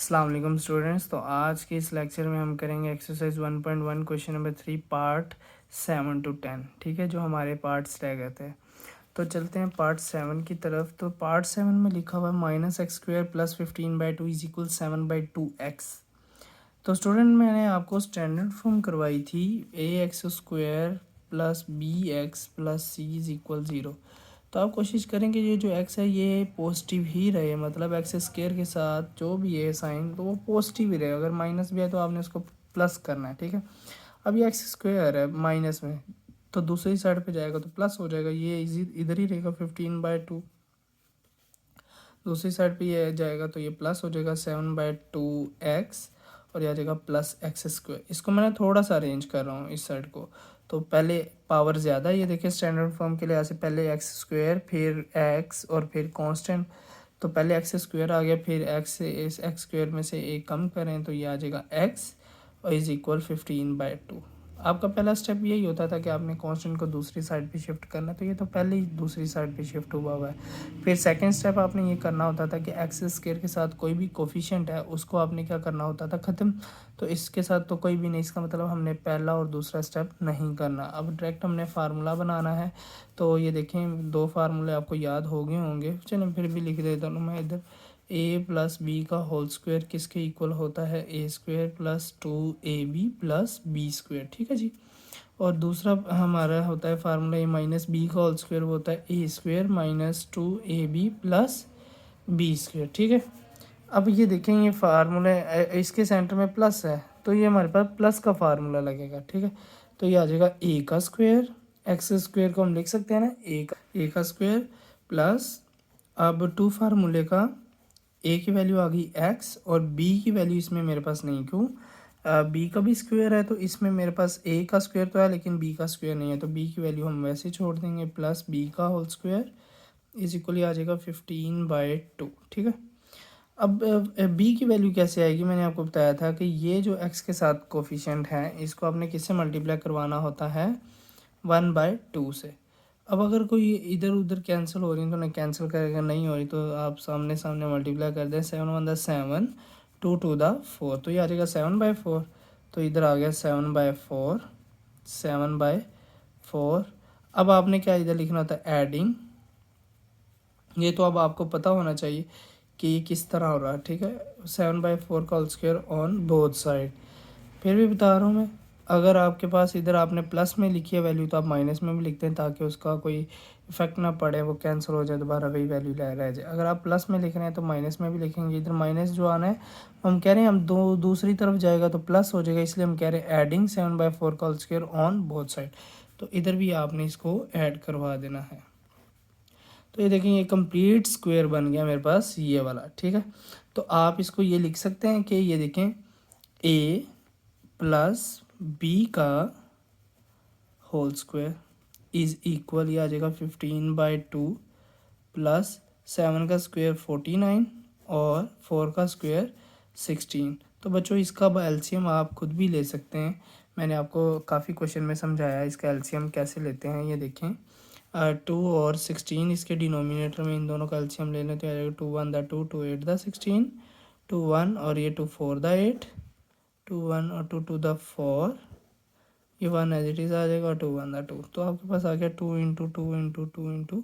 अस्सलाम वालेकुम स्टूडेंट्स। तो आज के इस लेक्चर में हम करेंगे exercise 1.1 question number 3 part 7 to 10। ठीक है, जो हमारे पार्ट्स रह गए थे। तो चलते हैं पार्ट 7 की तरफ। तो पार्ट 7 में लिखा हुआ है -x² + 15/2 = 7/2x। तो स्टूडेंट मैंने आपको स्टैंडर्ड फॉर्म करवाई थी ax² + bx + c = 0। तो आप कोशिश करें कि ये जो x है ये पॉजिटिव ही रहे, मतलब एक्स स्क्वायर के साथ जो भी है साइन तो वो पॉजिटिव ही रहे। अगर माइनस भी है तो आपने उसको प्लस करना है। ठीक है, अब ये एक्स स्क्वायर है माइनस में तो दूसरी साइड पे जाएगा तो प्लस हो जाएगा, ये इधर ही रहेगा 15/2। दूसरी साइड पे ये जाएगा तो ये प्लस हो जाएगा 7/2x और ये आ जाएगा +x²। इसको मैंने थोड़ा सा अरेंज कर रहा हूँ इस साइड को। तो पहले पावर ज़्यादा, ये देखिए स्टैंडर्ड फॉर्म के लिहाज से पहले x² फिर x और फिर कांस्टेंट। तो पहले x² आ गया, फिर x से इस x² में से एक कम करें तो ये आ जाएगा x और = 15/2। आपका पहला स्टेप यही होता था कि आपने कांस्टेंट को दूसरी साइड पे शिफ्ट करना, तो ये तो पहले ही दूसरी साइड पे शिफ्ट हुआ है। फिर सेकंड स्टेप आपने ये करना होता था कि एक्स स्क्वायर के साथ कोई भी कोफिशिएंट है उसको आपने क्या करना होता था, ख़त्म। तो इसके साथ तो कोई भी नहीं, इसका मतलब हमने पहला और दूसरा स्टेप नहीं करना। अब डायरेक्ट हमने फार्मूला बनाना है। तो ये देखें दो फार्मूले आपको याद हो गए होंगे, चलें फिर भी लिख देता हूँ मैं इधर। a + b² किसके इक्वल होता है, a² + 2ab + b²। ठीक है जी। और दूसरा हमारा होता है फार्मूला -b² होता है a² - 2ab + b²। ठीक है, अब ये देखें ये फार्मूला इसके सेंटर में प्लस है तो ये हमारे पास प्लस का फार्मूला लगेगा। ठीक है, तो ये आ जाएगा a², x² को हम लिख सकते हैं ना a² प्लस, अब टू फार्मूले का a की वैल्यू आ गई x और b की वैल्यू इसमें मेरे पास नहीं, क्यों, b का भी स्क्वायर है तो इसमें मेरे पास a का स्क्वायर तो है लेकिन b का स्क्वायर नहीं है, तो b की वैल्यू हम वैसे छोड़ देंगे +b² = आ जाएगा 15/2। ठीक है, अब b की वैल्यू कैसे आएगी, मैंने आपको बताया था कि ये जो x के साथ कोफिशिएंट है इसको आपने किससे मल्टीप्लाई करवाना होता है, 1/2 से। अब अगर कोई इधर उधर कैंसिल हो रही है तो ना कैंसिल करेगा, नहीं हो रही तो आप सामने सामने मल्टीप्लाई कर दें। 7 × 7 2 × 4 तो ये आ जाएगा 7/4। तो इधर आ गया 7/4 7/4। अब आपने क्या इधर लिखना होता है, एडिंग। ये तो अब आपको पता होना चाहिए कि ये किस तरह हो रहा है। ठीक है, 7/4 का whole square on both side. फिर भी बता रहा हूँ मैं, अगर आपके पास इधर आपने प्लस में लिखी है वैल्यू तो आप माइनस में भी लिखते हैं ताकि उसका कोई इफेक्ट ना पड़े, वो कैंसिल हो जाए, दोबारा वही वैल्यू रह जाए। अगर आप प्लस में लिख रहे हैं तो माइनस में भी लिखेंगे। इधर माइनस जो आना है हम कह रहे हैं, हम दूसरी तरफ जाएगा तो प्लस हो जाएगा, इसलिए हम कह रहे हैं एडिंग 7/4 का whole square on both side. तो इधर भी आपने इसको ऐड करवा देना है। तो ये देखें ये कंप्लीट स्क्वायर बन गया मेरे पास ये वाला। ठीक है, तो आप इसको ये लिख सकते हैं कि ये देखें a + b का होल स्क्वायर = ये आ जाएगा 15/2 प्लस 7 का स्क्वायर 49 और 4 का स्क्वायर 16। तो बच्चों इसका एलसीएम आप खुद भी ले सकते हैं, मैंने आपको काफ़ी क्वेश्चन में समझाया है इसका एलसीएम कैसे लेते हैं। ये देखें 2 और 16 इसके डिनोमिनेटर में इन दोनों का एलसीएम ले लें तो आ जाएगा 2 1 द 2 2 8 द 16 2 1 और ये 2 4 द 8 2 1 और 2 2 द 4, ये 1 एज इट इज़ आ जाएगा 2 1 द 2। तो आपके पास आ गया 2 × 2 × 2 ×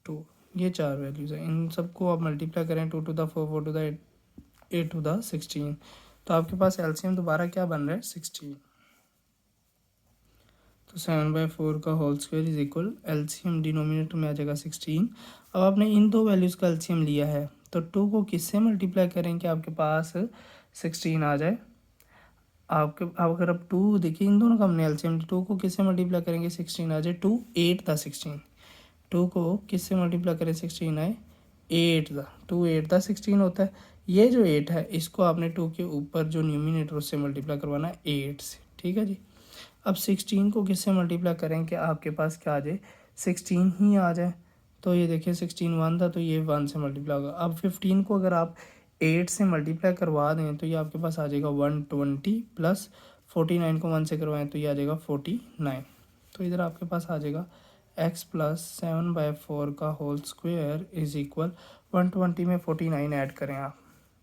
2, ये चार वैल्यूज़ हैं। इन सबको आप मल्टीप्लाई करें 2 to the 4 4 to the 8 8 to the 16, तो आपके पास एलसीएम दोबारा क्या बन रहा है, 16। तो 7/4 का होल स्क्वायर = एलसीएम डिनोमिनेटर में आ जाएगा 16। अब आपने इन दो वैल्यूज़ का एलसीएम लिया है तो 2 को किससे मल्टीप्लाई करें कि आपके पास 16 आ जाए। आपके अब अगर आप 2 देखिए इन दोनों का हमने एलसीएम 2 को किससे मल्टीप्लाई करेंगे 16 आ जाए, 2 8 द 16। 2 को किससे मल्टीप्लाई करें 16 आए, 8 द 2 8 द 16 होता है। ये जो 8 है इसको आपने 2 के ऊपर जो न्यूमिनेटर उससे मल्टीप्लाई करवाना है 8 से। ठीक है जी, अब 16 को किससे मल्टीप्लाई करें कि आपके पास क्या आ जाए, 16 ही आ जाए। तो ये देखिए 16 1 था तो ये 1 से मल्टीप्लाई होगा। अब 15 को अगर आप 8 से मल्टीप्लाई करवा दें तो ये आपके पास आ जाएगा 120 प्लस 49 को 1 से करवाएं तो ये आ जाएगा 49। तो इधर आपके पास आ जाएगा x + 7/4 का होल स्क्वायर = 120 में 49 ऐड करें आप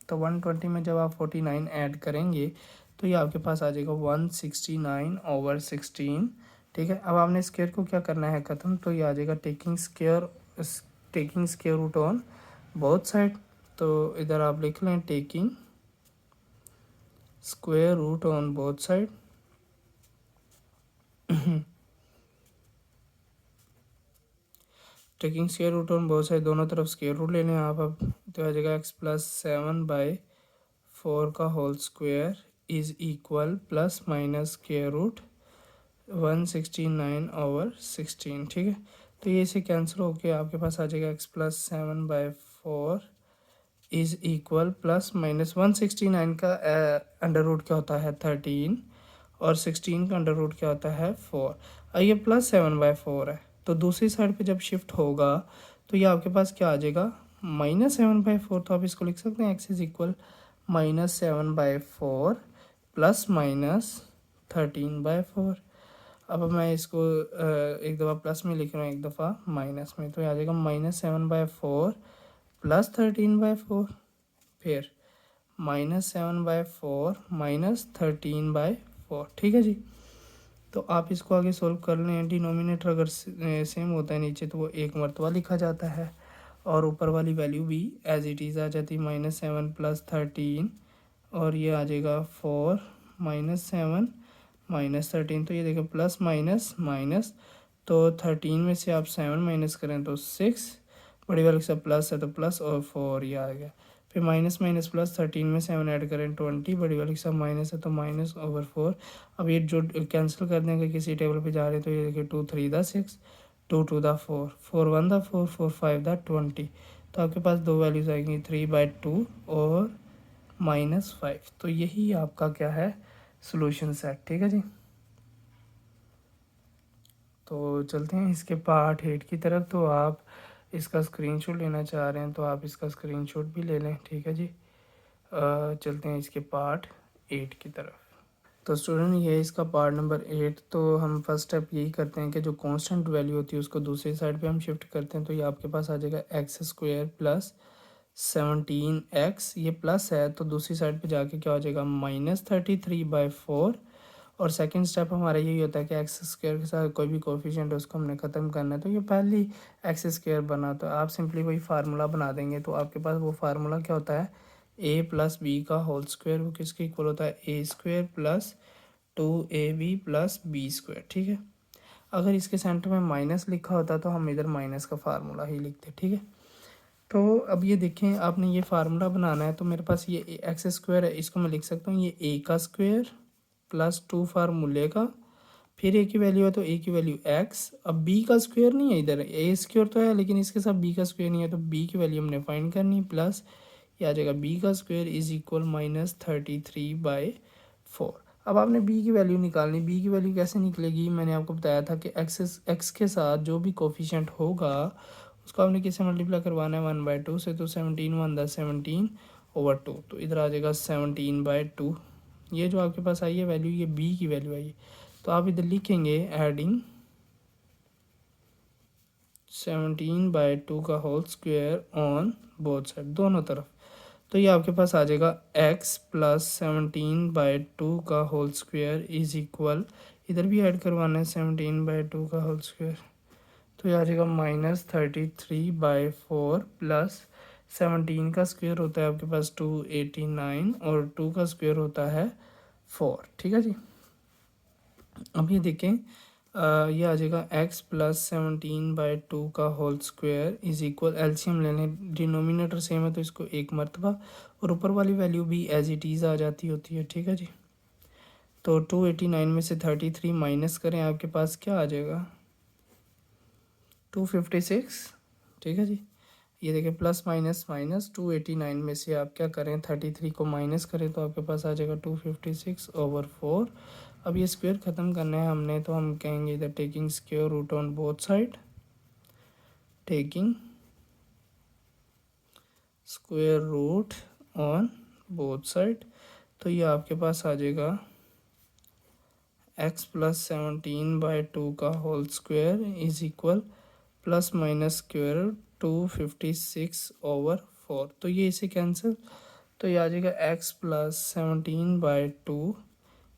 तो 120 में जब आप 49 ऐड करेंगे तो ये आपके पास आ जाएगा 169/16। ठीक है, अब आपने स्क्वायर को क्या करना है ख़त्म, तो ये आ जाएगा taking square root on both side. तो इधर आप लिख लें taking square root on both side. Taking square root on both side, दोनों तरफ स्क्वायर रूट ले लें आप। अब तो आ जाएगा x+7/4 का whole square is equal plus minus square root 169/16। ठीक है, तो ये इसे कैंसिल होके आपके पास आ जाएगा x+7/4 is equal plus minus 169 का अंडर रूट क्या होता है 13, और 16 का अंडर रूट क्या होता है 4। और ये +7/4 है, तो दूसरी साइड पे जब शिफ्ट होगा तो ये आपके पास क्या आ जाएगा -7/4। तो आप इसको लिख सकते हैं x is equal -7/4 plus minus 13/4। अब मैं इसको एक दफ़ा प्लस में लिख रहा हूँ, एक दफ़ा माइनस में, तो ये आ जाएगा -7/4 प्लस 13/4, फिर -7/4 माइनस 13/4। ठीक है जी, तो आप इसको आगे सोल्व कर लें। डिनोमिनेटर अगर सेम होता है नीचे तो वो एक मरतबा लिखा जाता है, और ऊपर वाली वैल्यू भी एज इट इज़ आ जाती है -7 प्लस 13, और ये आ जाएगा 4 -7 -13। तो ये देखो प्लस माइनस माइनस, तो 13 में से आप 7 माइनस करें तो 6, बड़ी वाले के साथ प्लस है तो प्लस, और 4 ये आ गया। फिर माइनस माइनस प्लस, 13 में 7 ऐड करें 20, बड़ी वाले के साथ माइनस है तो -/4। अब ये जो कैंसिल कर देंगे किसी टेबल पे जा रहे हैं, तो ये देखिए 2 3 दा 6, 2 2 दा 4, 4 1 दा 4, 4 5 दा 20। तो आपके पास दो वैल्यूज़ आएंगी 3/2 और -5। तो यही आपका क्या है सोल्यूशन सेट। ठीक है जी, तो चलते हैं इसके पार्ट 8 की तरफ। तो आप इसका स्क्रीनशॉट लेना चाह रहे हैं तो आप इसका स्क्रीनशॉट भी ले लें। ठीक है जी, चलते हैं इसके पार्ट 8 की तरफ। तो स्टूडेंट ये इसका पार्ट नंबर 8। तो हम फर्स्ट स्टेप यही करते हैं कि जो कांस्टेंट वैल्यू होती है उसको दूसरी साइड पे हम शिफ्ट करते हैं। तो ये आपके पास आ जाएगा x² प्लस 17x, ये प्लस है तो दूसरी साइड पे जाके क्या हो जाएगा -33/4। और सेकंड स्टेप हमारा यही होता है कि x² के साथ कोई भी कोफिशिएंट है उसको हमने ख़त्म करना है। तो ये पहली x² बना, तो आप सिंपली वही फार्मूला बना देंगे। तो आपके पास वो फार्मूला क्या होता है a + b का होल स्क्वायर, वो किसके इक्वल होता है a² plus 2ab plus b²। ठीक है, अगर इसके सेंटर में माइनस लिखा होता तो हम इधर माइनस का फार्मूला ही लिखते। ठीक है, तो अब ये देखें आपने ये फार्मूला बनाना है। तो मेरे पास ये x² है, इसको मैं लिख सकता हूँ ये a का स्क्वायर प्लस 2 फार्मूले का, फिर a की वैल्यू है तो a की वैल्यू x। अब b का स्क्वायर नहीं है, इधर a² तो है लेकिन इसके साथ b का स्क्वायर नहीं है, तो b की वैल्यू हमने फाइंड करनी, प्लस ये आ जाएगा b का स्क्वायर इज इक्वल -33/4। अब आपने b की वैल्यू निकालनी। b की वैल्यू कैसे निकलेगी, मैंने आपको बताया था कि x के साथ जो भी कोफिशिएंट होगा उसको आपने किससे मल्टीप्लाई करवाना है 1/2 से। तो 17 1 दा 17/2, तो इधर आ जाएगा 17/2। ये जो आपके पास आई है वैल्यू, ये b की वैल्यू आई है। तो आप इधर लिखेंगे एडिंग 17/2 का whole square on both side, दोनों तरफ। तो ये आपके पास आ जाएगा x+17/2 का होल स्क्वायर इज इक्वल, इधर भी ऐड करवाना है 17/2 का होल स्क्वायर, तो ये आ जाएगा -33/4 प्लस 17 का स्क्वायर होता है आपके पास 289, और 2 का स्क्वायर होता है 4। ठीक है जी, अब ये देखें ये आ जाएगा x+17/2 का whole square is equal, LCM ले लें, डिनोमिनेटर सेम है तो इसको एक मरतबा, और ऊपर वाली वैल्यू भी एज इट इज़ आ जाती होती है। ठीक है जी, तो 289 में से 33 माइनस करें, आपके पास क्या आ जाएगा 256। ठीक है जी, ये देखिए प्लस माइनस माइनस, 289 में से आप क्या करें 33 को माइनस करें तो आपके पास आ जाएगा 256/4। अब ये स्क्वायर ख़त्म करना है हमने, तो हम कहेंगे इधर taking square root on both side, taking square root on both side. तो ये आपके पास आ जाएगा x+17/2 का whole square is equal plus minus square 256/4। तो ये इसे कैंसिल, तो ये आ जाएगा एक्स प्लस 17/2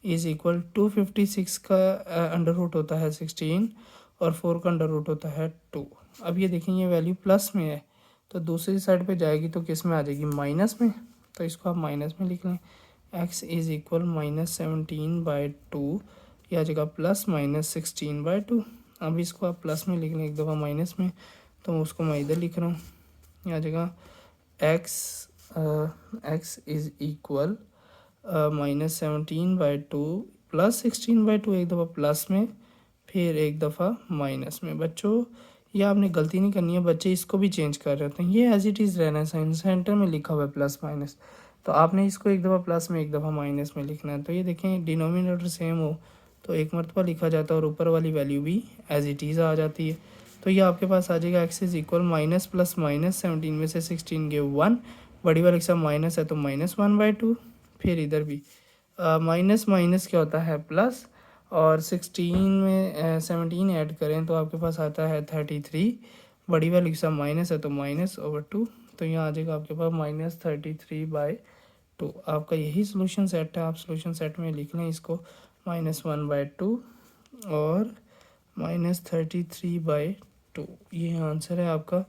इज़ इक्वल 256 का अंडर रूट होता है 16 और 4 का अंडर रूट होता है 2। अब ये देखें ये वैल्यू प्लस में है तो दूसरी साइड पे जाएगी तो किस में आ जाएगी, माइनस में। तो इसको आप माइनस में लिख लें, एक्स इज़ इक्वल -17/2, ये आ जाएगा +-16/2। अब इसको आप प्लस में लिख लें एक दफ़ा माइनस में, तो उसको मैं इधर लिख रहा हूँ, ये आ जाएगा एक्स इज़ इक्वल -17/2 +16/2, एक दफ़ा प्लस में फिर एक दफ़ा माइनस में। बच्चों ये आपने गलती नहीं करनी है, बच्चे इसको भी चेंज कर रहे होते हैं, ये एज इट इज़ रहना है, साइन सेंटर में लिखा हुआ है प्लस माइनस, तो आपने इसको एक दफ़ा प्लस में एक दफ़ा माइनस में लिखना है। तो ये देखें डिनोमिनेटर सेम हो तो एक मरतबा लिखा जाता है और ऊपर वाली वैल्यू भी एज इट इज़ आ जाती है। तो ये आपके पास आ जाएगा x is equal minus plus minus 17 में से 16 गए 1, बड़ी वाले के साथ माइनस है तो -1/2, फिर इधर भी माइनस माइनस क्या होता है प्लस, और 16 में 17 ऐड करें तो आपके पास आता है 33, बड़ी वाली के साथ माइनस है तो -/2, तो यहाँ आ जाएगा आपके पास -33/2। आपका यही सोल्यूशन सेट है, आप सोल्यूशन सेट में लिख लें इसको, -1/2 और -33/2, ये आंसर है आपका।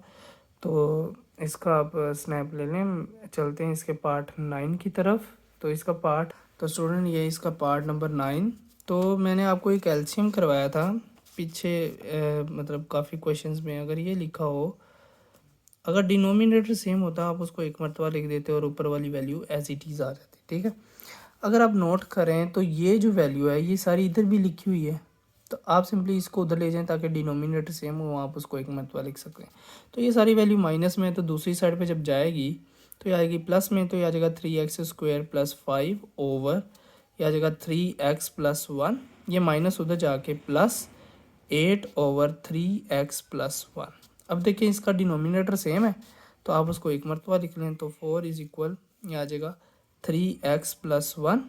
तो इसका आप स्नैप ले लें, चलते हैं इसके पार्ट 9 की तरफ। तो इसका पार्ट, तो स्टूडेंट ये इसका पार्ट नंबर 9। तो मैंने आपको एक एलसीएम करवाया था पीछे, मतलब काफ़ी क्वेश्चंस में अगर ये लिखा हो, अगर डिनोमिनेटर सेम होता आप उसको एक मरतबा लिख देते और ऊपर वाली वैल्यू एज इट इज़ आ जाती, ठीक है। अगर आप नोट करें तो ये जो वैल्यू है ये सारी इधर भी लिखी हुई है, तो आप सिंपली इसको उधर ले जाएं ताकि डिनोमिनेटर सेम हो, आप उसको एक मरतबा लिख सकें। तो ये सारी वैल्यू माइनस में है तो दूसरी साइड पे जब जाएगी तो ये आएगी प्लस में, तो ये आ जाएगा 3x² + 5 ओवर, ये आ जाएगा 3x + 1, ये माइनस उधर जाके +8 ओवर 3x + 1। अब देखिए इसका डिनोमिनेटर सेम है तो आप उसको एक मरतबा लिख लें, तो 4 इज़ इक्वल, ये आ जाएगा 3x + 1।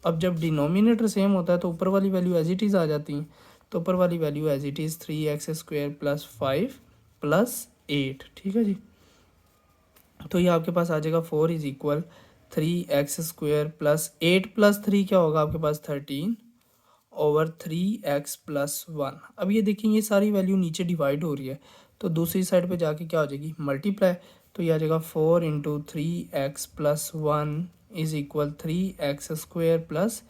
अब जब डिनोमिनेटर सेम होता है तो ऊपर वाली वैल्यू एज इट इज़ आ जाती हैं, तो ऊपर वाली value as it is 3x² + 5 + 8, ठीक है जी। तो ये आपके पास आ जाएगा 4 इज़ इक्वल 3x² + 8 + 3 क्या होगा आपके पास 13 ओवर 3x + 1। अब ये देखें ये सारी वैल्यू नीचे डिवाइड हो रही है तो दूसरी साइड पे जाके क्या हो जाएगी, मल्टीप्लाई, तो ये आ जाएगा 4 × 3x + 1 इज़ इक्वल 3x² +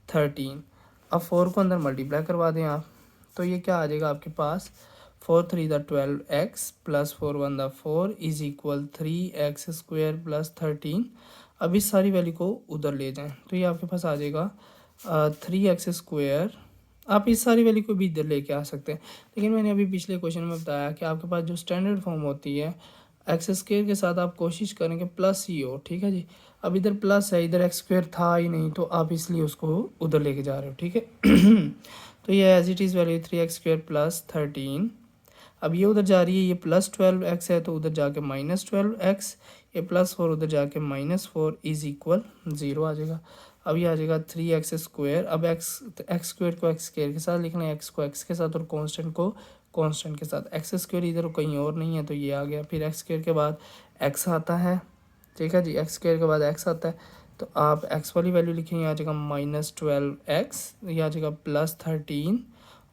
13। अब 4 को अंदर मल्टीप्लाई करवा दें आप, तो ये क्या आ जाएगा आपके पास, 4 × 3 = 12x + 4 × 1 = 4 इज़ इक्वल 3x² + 13। अब इस सारी वैल्यू को उधर ले जाएं तो ये आपके पास आ जाएगा 3x²। आप इस सारी वैल्यू को भी इधर लेके आ सकते हैं, लेकिन मैंने अभी पिछले क्वेश्चन में बताया कि आपके पास जो स्टैंडर्ड फॉर्म होती है x² के साथ आप कोशिश करें कि प्लस ही हो, ठीक है जी। अब इधर प्लस है, इधर x² था ही नहीं तो आप इसलिए उसको उधर लेके जा रहे हो, ठीक है। तो ये as it is value 3x² + 13। अब ये उधर जा रही है, ये +12x है तो उधर जाके -12x, ये +4 उधर जाके -4 इज़ इक्वल 0 आ जाएगा। अब ये आ जाएगा 3x²। अब x² को x² के साथ लिखना है, x को x के साथ और कांस्टेंट को कांस्टेंट के साथ। x² इधर कहीं और नहीं है तो ये आ गया, फिर x² के बाद x आता है, ठीक है जी, x² के बाद x आता है तो आप x वाली वैल्यू लिखेंगे, आ जाएगा -12x, ये आ जाएगा +13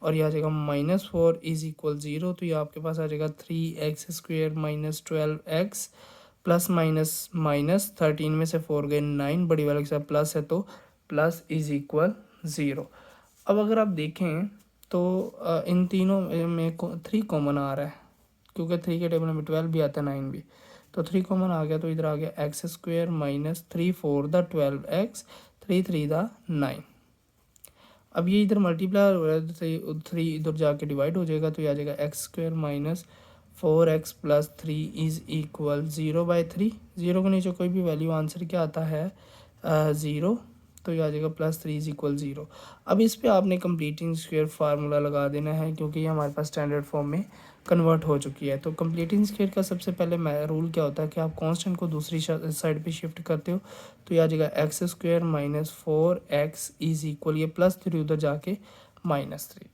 और ये आ जाएगा -4 इज़ इक्वल 0। तो ये आपके पास आ जाएगा 3x² - 12x plus minus minus 13 में से 4 गए 9, बड़ी वाले के साथ प्लस है तो प्लस इज़ इक्वल 0। अब अगर आप देखें तो इन तीनों में 3 कॉमन आ रहा है, क्योंकि 3 के टेबल में 12 भी आता है 9 भी, तो 3 कॉमन आ गया तो इधर आ गया x² - 3 4 द 12x 3 3 द 9। अब ये इधर मल्टीप्लाई हो रहा है, 3 इधर जाके डिवाइड हो जाएगा तो ये आ जाएगा x² - 4x + 3 इज़ इक्वल 0/3। 0 के नीचे कोई भी वैल्यू, आंसर क्या आता है 0, तो ये आ जाएगा +3 इज़ इक्वल 0। अब इस पे आपने कंप्लीटिंग स्क्वायर फार्मूला लगा देना है क्योंकि ये हमारे पास स्टैंडर्ड फॉर्म में कन्वर्ट हो चुकी है। तो कंप्लीटिंग स्क्वायर का सबसे पहले रूल क्या होता है कि आप कांस्टेंट को दूसरी साइड पे शिफ्ट करते हो, तो ये आ जाएगा x² - 4x इज़ इक्वल, ये +3 उधर जाके -3।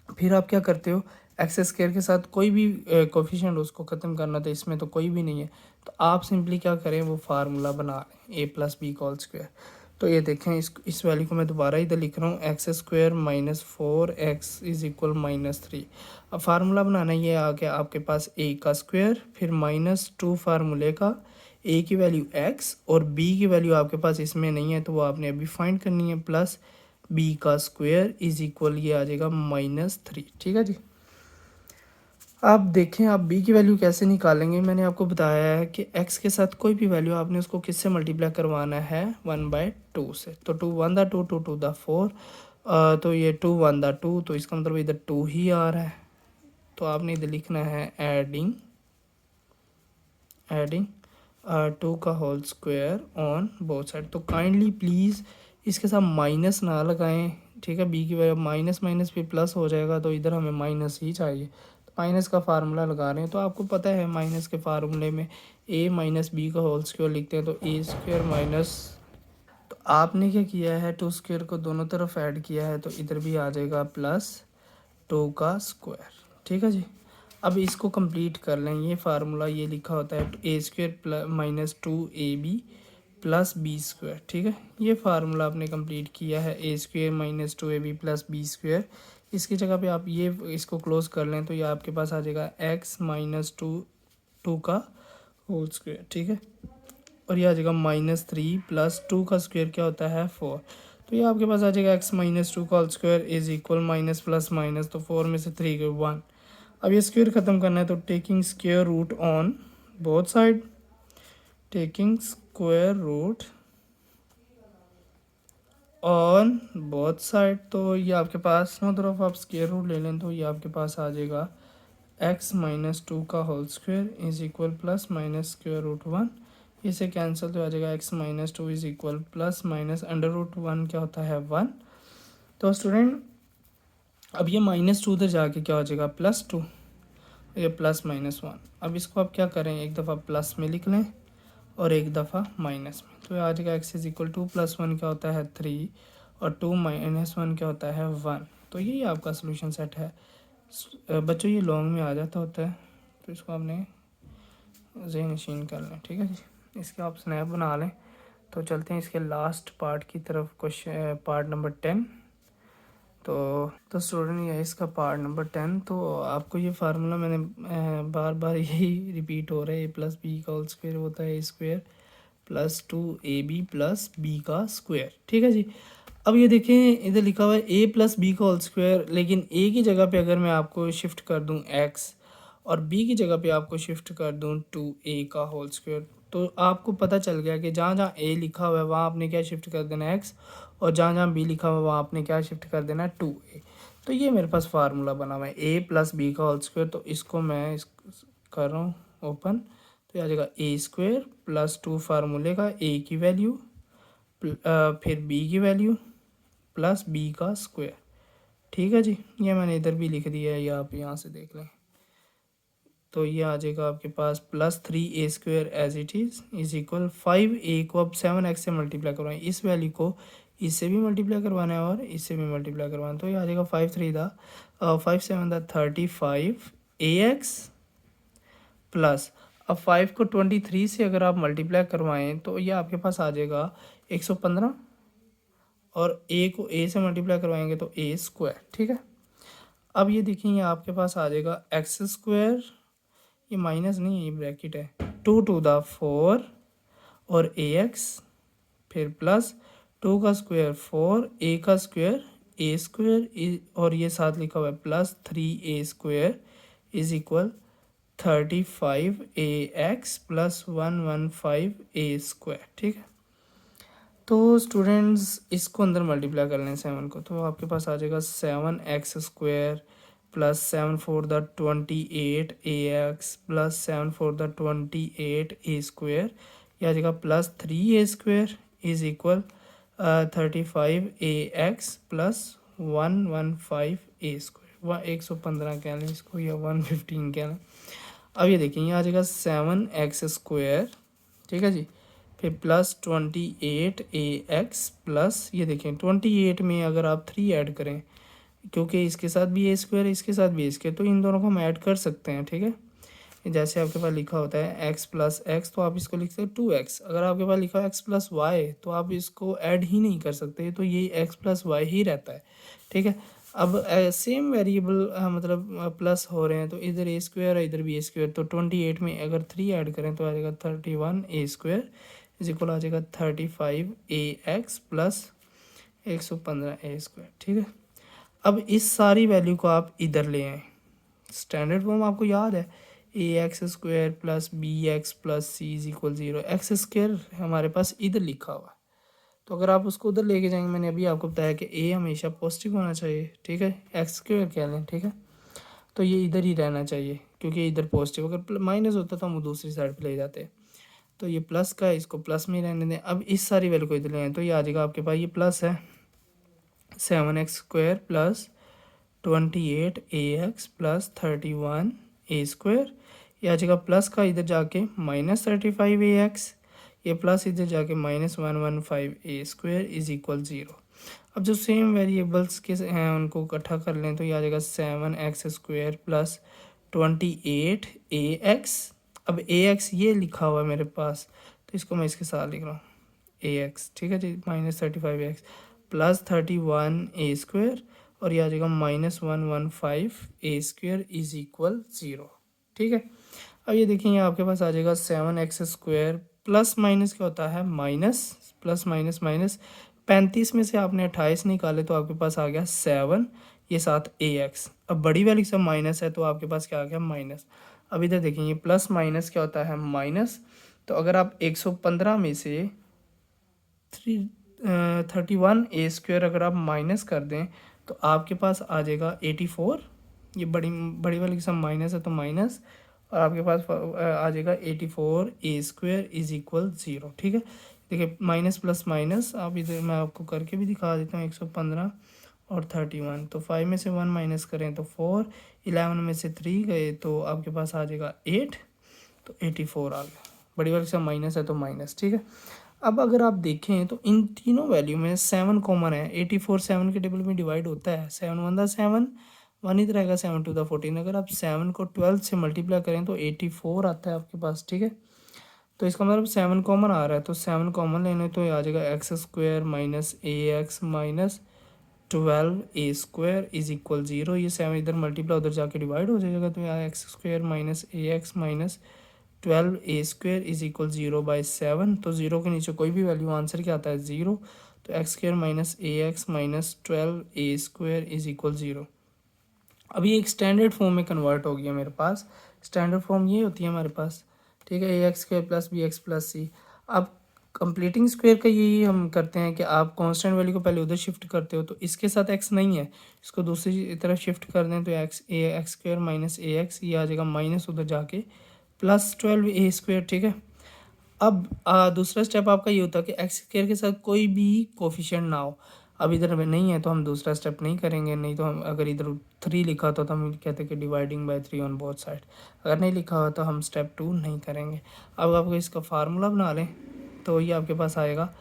फिर आप क्या करते हो, x² के साथ कोई भी कोफिशिएंट उसको ख़त्म करना था, इसमें तो कोई भी नहीं है तो आप सिंपली क्या करें, वो फार्मूला बना लें ए प्लस बी का होल स्क्वायर। तो ये देखें, इस वैल्यू को मैं दोबारा इधर लिख रहा हूँ, x square minus 4x is equal -3। अब फार्मूला बनाना, ये आ गया आपके पास ए का स्क्वायर, फिर -2 फार्मूले का, ए की वैल्यू x और b की वैल्यू आपके पास इसमें नहीं है तो वो आपने अभी फाइंड करनी है, प्लस b का स्क्वायर इज इक्वल ये आ जाएगा -3। ठीक है जी। आप देखें आप b की वैल्यू कैसे निकालेंगे। मैंने आपको बताया है कि x के साथ कोई भी वैल्यू आपने उसको किससे मल्टीप्लाई करवाना है, 1/2 से। तो 2 1 2 2 2 4, तो ये 2 1 2, तो इसका मतलब इधर 2 ही आ रहा है। तो आपने इधर लिखना है एडिंग 2 का whole square on both side. तो काइंडली प्लीज़ इसके साथ माइनस ना लगाएं, ठीक है। बी की वजह माइनस माइनस भी प्लस हो जाएगा, तो इधर हमें माइनस ही चाहिए। तो माइनस का फार्मूला लगा रहे हैं, तो आपको पता है माइनस के फार्मूले में a माइनस बी का होल स्क्वायर लिखते हैं, तो ए स्क्वायर माइनस, तो आपने क्या किया है, 2 स्क्वायर को दोनों तरफ ऐड किया है, तो इधर भी आ जाएगा +2 का स्क्वायर। ठीक है जी। अब इसको कंप्लीट कर लें, ये फार्मूला ये लिखा होता है A square -2ab plus B square. ठीक है, ये फार्मूला आपने कंप्लीट किया है, A square -2ab plus B square. इसकी जगह पे आप ये इसको क्लोज कर लें, तो ये आपके पास आ जाएगा x -2 का होल स्क्वायर। ठीक है, और ये आ जाएगा -3 प्लस 2 का स्क्वायर क्या होता है 4। तो ये आपके पास आ जाएगा x -2 का whole square is equal minus plus minus, तो 4 में से 3 गए 1। अब ये स्क्वायर ख़त्म करना है, तो taking square root on both side, taking square root on both side. तो ये आपके पास दोनों तरफ आप स्क्वायर रूट ले लें, तो ये आपके पास आ जाएगा x -2 का whole square is equal plus minus square root 1। इसे कैंसिल तो आ जाएगा x -2 is equal plus minus under root 1 क्या होता है 1। तो स्टूडेंट अब ये -2 उधर जाके क्या हो जाएगा +2, ये प्लस -1। अब इसको आप क्या करें, एक दफ़ा प्लस में लिख लें और एक दफ़ा माइनस में। तो आ जाएगा x इज इक्वल 2 + 1 क्या होता है 3 और 2 - 1 क्या होता है 1। तो यही आपका सोल्यूशन सेट है। बच्चों ये लॉन्ग में आ जाता होता है, तो इसको आपने ज़हन नशीन कर लें। ठीक है जी, इसके आप स्नैप बना लें। तो चलते हैं इसके लास्ट पार्ट की तरफ, क्वेश्चन पार्ट नंबर 10। तो स्टूडेंट ये है इसका पार्ट नंबर 10। तो आपको ये फार्मूला मैंने बार बार यही रिपीट हो रहा है, a प्लस बी का होल स्क्वायर होता है a square plus 2ab plus B का स्क्वायर। ठीक है जी। अब ये देखें इधर लिखा हुआ है a प्लस बी का होल स्क्वायर, लेकिन a की जगह पे अगर मैं आपको शिफ्ट कर दूं x और b की जगह पे आपको शिफ्ट कर दूं 2a का होल स्क्वायर, तो आपको पता चल गया कि जहाँ जहाँ a लिखा हुआ है वहाँ आपने क्या शिफ्ट कर देना है x, और जहाँ जहाँ b लिखा हुआ है वहाँ आपने क्या शिफ्ट कर देना है 2a। तो ये मेरे पास फार्मूला बना हुआ है a प्लस बी का होल स्क्वायर। तो इसको मैं कर रहा हूँ ओपन, तो आ जाएगा a स्क्वायर प्लस 2 फार्मूले का a की वैल्यू फिर b की वैल्यू प्लस b का स्क्वायर। ठीक है जी, ये मैंने इधर भी लिख दिया है, ये आप यहाँ से देख लें। तो ये आ जाएगा आपके पास +3a square as it is equal 5a को अब 7x से मल्टीप्लाई करवाएं, इस वैल्यू को इससे भी मल्टीप्लाई करवाना है और इससे भी मल्टीप्लाई करवाना है। तो ये आ जाएगा 5 3 5 7 35ax प्लस, अब 5 को 23 से अगर आप मल्टीप्लाई करवाएं तो ये आपके पास आ जाएगा 115, और a को a से मल्टीप्लाई करवाएंगे तो a स्क्वायर। ठीक है, अब ये देखिए ये आपके पास आ जाएगा एक्स स्क्वायर, ये माइनस नहीं है ये ब्रैकेट है, 2 to the 4 और ax फिर प्लस 2 का स्क्वायर 4 a का स्क्वायर a स्क्वायर और ये साथ लिखा हुआ है +3a square is equal 35ax plus 115a square. ठीक है, तो स्टूडेंट्स इसको अंदर मल्टीप्लाई कर लें 7 को, तो आपके पास आ जाएगा 7x square plus 7 4 28ax plus 7 4 28a square, यह आ जाएगा +3a square is equal 35ax plus 115a square, 115 कह लें इसको या 115 कह लें। अब ये देखिए ये आ जाएगा 7x स्क्वायर, ठीक है जी, फिर प्लस 28ax प्लस ये देखें 28 में अगर आप 3 ऐड करें, क्योंकि इसके साथ भी ए स्क्वायर इसके साथ भी ए स्क्वायर, तो इन दोनों को हम ऐड कर सकते हैं। ठीक है, जैसे आपके पास लिखा होता है x प्लस एक्स तो आप इसको लिख सकते हो 2x। अगर आपके पास लिखा है x प्लस वाई तो आप इसको ऐड ही नहीं कर सकते, तो ये x प्लस वाई ही रहता है, ठीक है। अब सेम वेरिएबल मतलब प्लस हो रहे हैं, तो इधर ए स्क्वायर और इधर भी ए स्क्वायर, तो 28 में अगर 3 ऐड करें तो आ जाएगा 31 ए स्क्वायर इज इक्वल आ जाएगा 35 ए एक्स प्लस 115 ए स्क्वायर, ठीक है। अब इस सारी वैल्यू को आप इधर ले आए, स्टैंडर्ड फॉर्म आपको याद है, A X square plus B X plus C is equal 0। X square हमारे पास इधर लिखा हुआ है, तो अगर आप उसको उधर लेके जाएंगे, मैंने अभी आपको बताया कि ए हमेशा पॉजिटिव होना चाहिए, ठीक है, एक्स स्क्वायर कह लें, ठीक है। तो ये इधर ही रहना चाहिए क्योंकि इधर पॉजिटिव, अगर माइनस होता तो हम दूसरी साइड पे ले जाते। तो ये प्लस का है, इसको प्लस में ही रहने दें। अब इस सारी वैल्यू को इधर ले आए तो ये आ जाएगा आपके पास, ये प्लस है 7x² प्लस 28 AX प्लस 31 ए स्क्वायर, ये आ जाएगा प्लस का इधर जाके -35 AX, ये प्लस इधर जाके -115 ए स्क्वायर इज इक्वल 0। अब जो सेम वेरिएबल्स के हैं उनको इकट्ठा कर लें तो ये आ जाएगा 7x² प्लस 28 AX। अब AX ये लिखा हुआ है मेरे पास, तो इसको मैं इसके साथ लिख रहा हूँ AX, ठीक है जी, -35 AX प्लस 31 ए स्क्वायर, और ये आ जाएगा -115 ए स्क्वायर इज इक्वल 0, ठीक है। अब ये देखिए यहाँ आपके पास आ जाएगा 7x² प्लस माइनस क्या होता है माइनस, प्लस माइनस माइनस, 35 में से आपने 28 निकाले तो आपके पास आ गया 7, ये साथ AX। अब बड़ी वैल्यू से माइनस है तो आपके पास क्या आ गया माइनस। अब इधर देखेंगे प्लस माइनस क्या होता है माइनस, तो अगर आप 115 में से 31 ए स्क्वायर अगर आप माइनस कर दें तो आपके पास आ जाएगा 84। ये बड़ी बड़ी वाली सम माइनस है तो माइनस, और आपके पास आ जाएगा 84 ए स्क्वायर इज इक्वल 0, ठीक है। देखिए माइनस प्लस माइनस, आप इधर मैं आपको करके भी दिखा देता हूँ, 115 और 31, तो 5 में से 1 माइनस करें तो 4, 11 में से 3 गए तो आपके पास आ जाएगा 8, तो 84 आ गया। बड़ी वाली सम माइनस है तो माइनस, ठीक है। अब अगर आप देखें तो इन तीनों वैल्यू में 7 कॉमन है, 84 7 के टेबल में डिवाइड होता है, 7 1 दा 7, 1 इधर रहेगा, 7 2 दा 14। अगर आप 7 को 12 से मल्टीप्लाई करें तो 84 आता है आपके पास, ठीक है। तो इसका मतलब 7 कॉमन आ रहा है, तो 7 कॉमन लेने तो ये आ जाएगा x² minus AX minus 12 A square is equal 0। ये 7 इधर मल्टीप्लाई उधर जाके डिवाइड हो जाएगा, तो यहाँ x² minus AX minus 12 A square is equal 0 by 7। तो 0 के नीचे कोई भी वैल्यू, आंसर क्या आता है 0, तो x² minus AX minus 12 A square is equal 0। अभी एक स्टैंडर्ड फॉर्म में कन्वर्ट हो गया मेरे पास। स्टैंडर्ड फॉर्म ये होती है हमारे पास, ठीक है, AX² plus BX plus C। अब कंप्लीटिंग स्क्वायर का यही हम करते हैं कि आप कांस्टेंट वैल्यू को पहले उधर शिफ्ट करते हो, तो इसके साथ x नहीं है, इसको दूसरी तरफ शिफ्ट कर दें तो x² माइनस AX, ये आ जाएगा माइनस उधर जाके प्लस 12 ए स्क्वायर, ठीक है। अब दूसरा स्टेप आपका ये होता है कि एक्स स्क्वायर के साथ कोई भी कोफिशिएंट ना हो। अब इधर में नहीं है तो हम दूसरा स्टेप नहीं करेंगे, नहीं तो हम अगर इधर 3 लिखा होता तो हम कहते कि dividing by 3 on both side. अगर नहीं लिखा हुआ तो हम स्टेप 2 नहीं करेंगे। अब आपको इसका फार्मूला बना लें तो ये आपके पास आएगा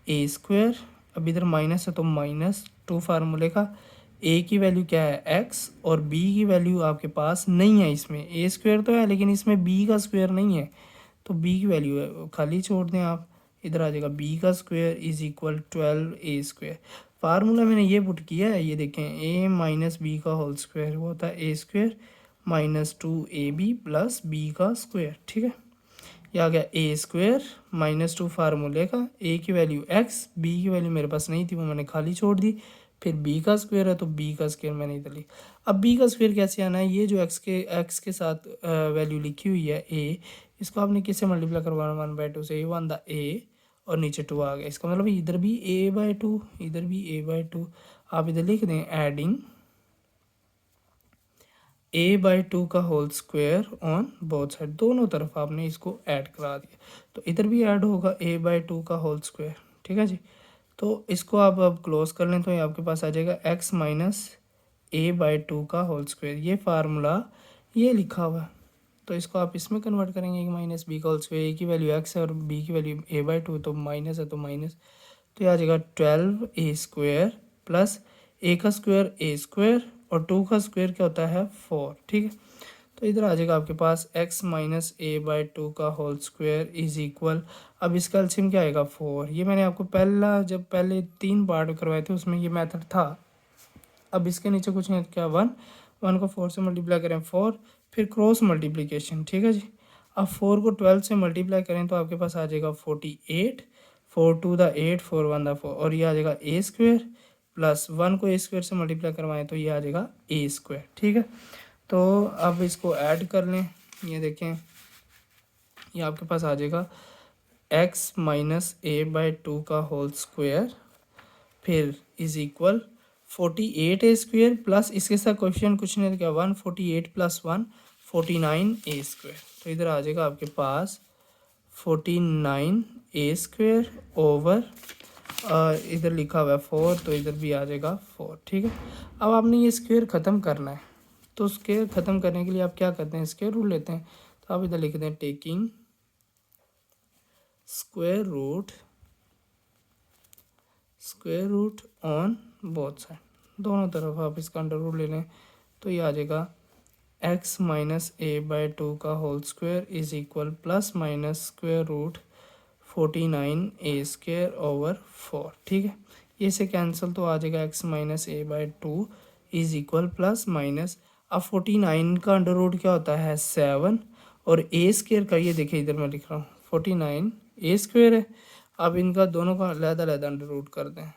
ए स्क्वायर, अब इधर माइनस है तो -2 फार्मूले का, ए की वैल्यू क्या है एक्स और बी की वैल्यू आपके पास नहीं है, इसमें ए स्क्वायर तो है लेकिन इसमें बी का स्क्वायर नहीं है, तो बी की वैल्यू है खाली छोड़ दें आप, इधर आ जाएगा बी का square is equal 12 A square. Formula मैंने ये पुट किया है, ये देखें ए माइनस बी का होल स्क्वायर वो होता है A square minus 2AB plus B का स्क्वायर, ठीक है। ये आ गया ए स्क्वायर -2 फार्मूले का, ए की वैल्यू एक्स, बी की वैल्यू मेरे पास नहीं थी वो मैंने खाली छोड़ दी, फिर बी का स्क्वायर है तो बी का स्क्वायर मैंने इधर लिखा। अब बी का स्क्वायर कैसे आना है, ये जो एक्स के साथ वैल्यू लिखी हुई है ए, इसको आपने किससे मल्टीप्लाई करवाना 1/2 से, 1 दा ए और नीचे 2 आ गया, इसका मतलब इधर भी a/2 इधर भी a/2, आप इधर लिख दें एडिंग a/2 का whole square on both side, दोनों तरफ आपने इसको ऐड करा दिया, तो इधर भी ऐड होगा a/2 का होल स्क्वायर, ठीक है जी। तो इसको आप अब क्लोज कर लें तो ये आपके पास आ जाएगा x माइनस a/2 का होल स्क्वायर, ये फार्मूला ये लिखा हुआ है, तो इसको आप इसमें कन्वर्ट करेंगे कि माइनस बी का होल स्क्वायर, ए की वैल्यू x है और बी की वैल्यू a/2, तो माइनस है तो माइनस, तो ये आ जाएगा 12 ए स्क्वायर प्लस ए का स्क्वायर ए स्क्वायर और 2 का स्क्वायर क्या होता है 4, ठीक है। तो इधर आ जाएगा आपके पास x minus A by two का होल स्क्वायर इज इक्वल, अब इसका एलसीएम क्या आएगा 4। ये मैंने आपको जब पहले 3 पार्ट करवाए थे उसमें ये मेथड था। अब इसके नीचे कुछ नहीं, क्या 1 को 4 से मल्टीप्लाई करें 4, फिर क्रॉस मल्टीप्लिकेशन, ठीक है जी। अब 4 को 12 से मल्टीप्लाई करें तो आपके पास आ जाएगा 48, 4 2 द 8, 4 1 द 4, और ये आ जाएगा ए स्क्वायर प्लस 1 को ए स्क्वायर से मल्टीप्लाई करवाएं तो ये आ जाएगा ए स्क्वायर, ठीक है। तो अब इसको ऐड कर लें, ये देखें ये आपके पास आ जाएगा x minus A by two का होल स्क्वायर फिर is equal 48 A square plus इसके साथ क्वेश्चन कुछ नहीं क्या 148 प्लस 1 49 ए स्क्वायर। तो इधर आ जाएगा आपके पास 49 ए स्क्वायर ओवर इधर लिखा हुआ है 4, तो इधर भी आ जाएगा 4, ठीक है। अब आपने ये स्क्वायर ख़त्म करना है, तो स्क्वायर ख़त्म करने के लिए आप क्या करते हैं, स्क्वायर रूट लेते हैं। तो आप इधर लिखते हैं taking square root on both side, दोनों तरफ आप इसका अंडर रूट ले लें तो ये आ जाएगा x minus A by two का whole square is equal plus minus square root 49 A square over 4, ठीक है। ये से कैंसिल तो आ जाएगा x minus A by two is equal plus minus, अब 49 का अंडर रूट क्या होता है 7, और ए स्क्वायर का ये देखिए इधर मैं लिख रहा हूँ 49 ए स्क्वायर है। अब इनका दोनों का अलग-अलग अंडर रूट कर दें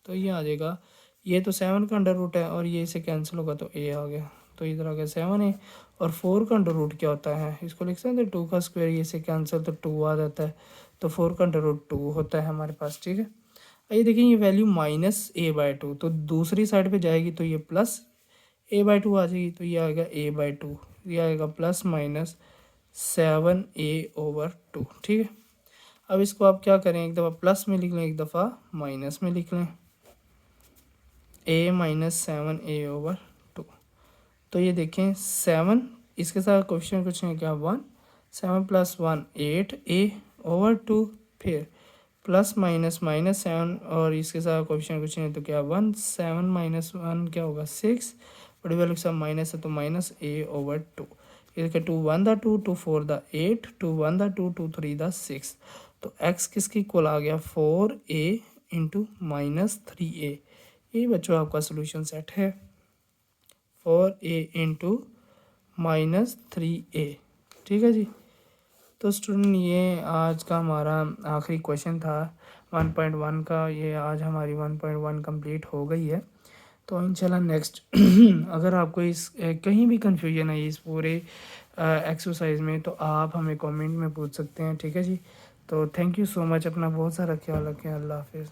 तो ये आ जाएगा, ये तो 7 का अंडर रूट है और ये इसे कैंसिल होगा तो ए आ गया, तो इधर आ गया 7a, और 4 का अंडर रूट क्या होता है, इसको लिख सकते हैं 2 का स्क्वायर, ये से कैंसिल तो 2 आ जाता है, तो 4 का अंडर रूट 2 होता है हमारे पास, ठीक है। ये देखिए ये value minus A by to, तो दूसरी साइड पे जाएगी तो ये प्लस ए बाई टू आ जाएगी, तो ये आएगा ए बाई टू, ये आएगा प्लस माइनस 7a ओवर 2, ठीक है। अब इसको आप क्या करें, एक दफ़ा प्लस में लिख लें, एक दफ़ा माइनस में लिख लें, a माइनस 7a ओवर 2। तो ये देखें 7 इसके साथ क्वेश्चन कुछ नहीं क्या 1, 7 प्लस 1 8a ओवर 2, फिर प्लस माइनस माइनस 7 और इसके साथ क्वेश्चन कुछ नहीं तो क्या 1, 7 माइनस 1 क्या होगा 6, बड़ी वैल्यू के साथ माइनस है तो माइनस a ओवर 2। ये देखिए 2 1 द 2, 2 4 द 8, 2 1 द 2, 2 3 द 6, तो x किसकी इक्वल आ गया 4a इंटू माइनस 3a। ये बच्चों आपका सोल्यूशन सेट है 4a इंटू माइनस 3a, ठीक है जी। तो स्टूडेंट ये आज का हमारा आखिरी क्वेश्चन था 1.1 का, ये आज हमारी 1.1 कंप्लीट हो गई है। तो इंशाल्लाह नेक्स्ट अगर आपको इस कहीं भी कन्फ्यूजन है इस पूरे एक्सरसाइज में तो आप हमें कमेंट में पूछ सकते हैं, ठीक है जी। तो थैंक यू सो मच, अपना बहुत सारा ख्याल रखें, अल्लाह हाफिज़।